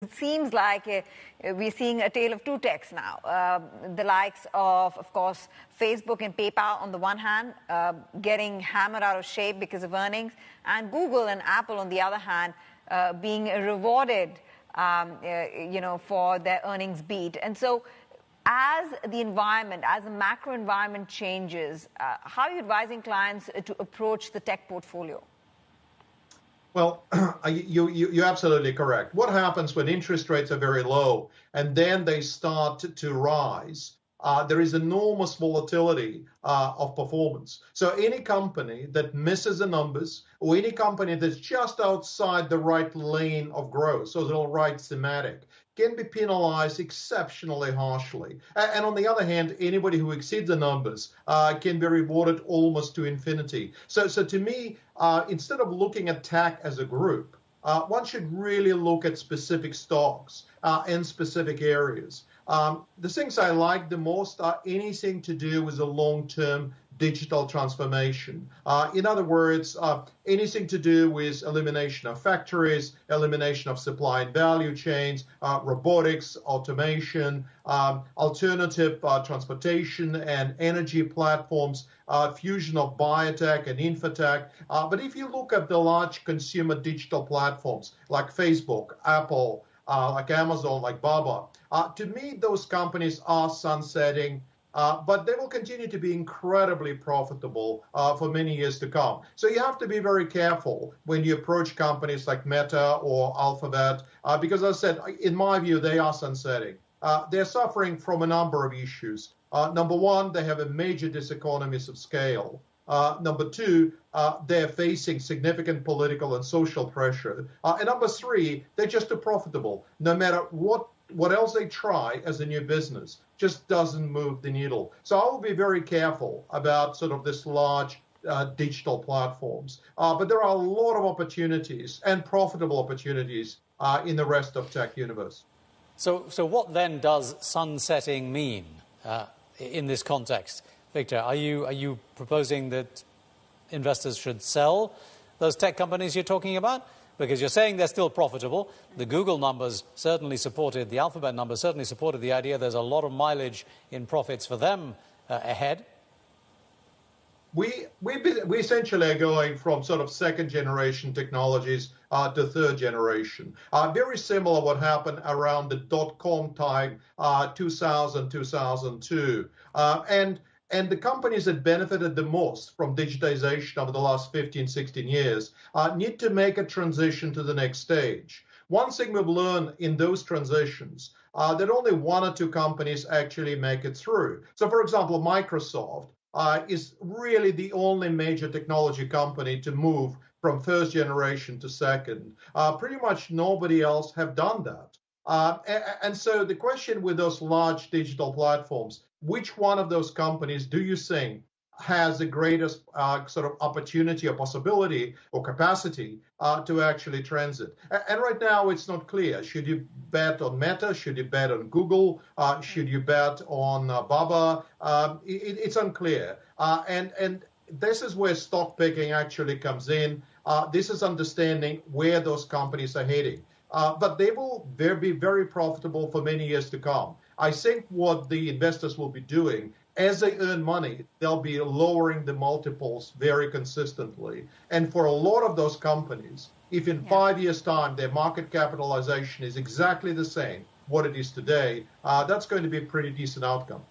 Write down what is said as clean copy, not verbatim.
It seems like we're seeing a tale of two techs now. The likes of course, Facebook and PayPal on the one hand, getting hammered out of shape because of earnings, and Google and Apple on the other hand, being rewarded, for their earnings beat. And so, as the environment, as the macro environment changes, how are you advising clients to approach the tech portfolio? Well, you're absolutely correct. What happens when interest rates are very low and then they start to rise? There is enormous volatility of performance. So any company that misses the numbers, or any company that's just outside the right lane of growth, so the right thematic, can be penalized exceptionally harshly. And on the other hand, anybody who exceeds the numbers can be rewarded almost to infinity. So to me, instead of looking at tech as a group, one should really look at specific stocks and specific areas. The things I like the most are anything to do with the long-term digital transformation. In other words, anything to do with elimination of factories, elimination of supply and value chains, robotics, automation, alternative transportation and energy platforms, fusion of biotech and infotech. But if you look at the large consumer digital platforms like Facebook, Apple, like Amazon, like Baba, to me, those companies are sunsetting, but they will continue to be incredibly profitable for many years to come. So you have to be very careful when you approach companies like Meta or Alphabet, because as I said, in my view, they are sunsetting. They're suffering from a number of issues. Number one, they have a major diseconomies of scale. Number two, they're facing significant political and social pressure. And number three, they're just too profitable. No matter what else they try as a new business, just doesn't move the needle. So I will be very careful about sort of this large digital platforms. But there are a lot of opportunities and profitable opportunities in the rest of tech universe. So what then does sunsetting mean in this context? Victor, are you proposing that investors should sell those tech companies you're talking about? Because you're saying they're still profitable. The Google numbers certainly supported, the Alphabet numbers certainly supported the idea there's a lot of mileage in profits for them ahead. We essentially are going from sort of second generation technologies to third generation. Very similar what happened around the dot-com time, 2000, 2002. And the companies that benefited the most from digitization over the last 15, 16 years need to make a transition to the next stage. One thing we've learned in those transitions that only one or two companies actually make it through. So, for example, Microsoft is really the only major technology company to move from first generation to second. Pretty much nobody else have done that. And so the question with those large digital platforms, which one of those companies do you think has the greatest sort of opportunity or possibility or capacity to actually transit? And right now, it's not clear. Should you bet on Meta? Should you bet on Google? Should you bet on Baba? It's unclear. And this is where stock picking actually comes in. This is understanding where those companies are heading. But they will be very profitable for many years to come. I think what the investors will be doing, as they earn money, they'll be lowering the multiples very consistently. And for a lot of those companies, if in 5 years' time their market capitalization is exactly the same what it is today, that's going to be a pretty decent outcome.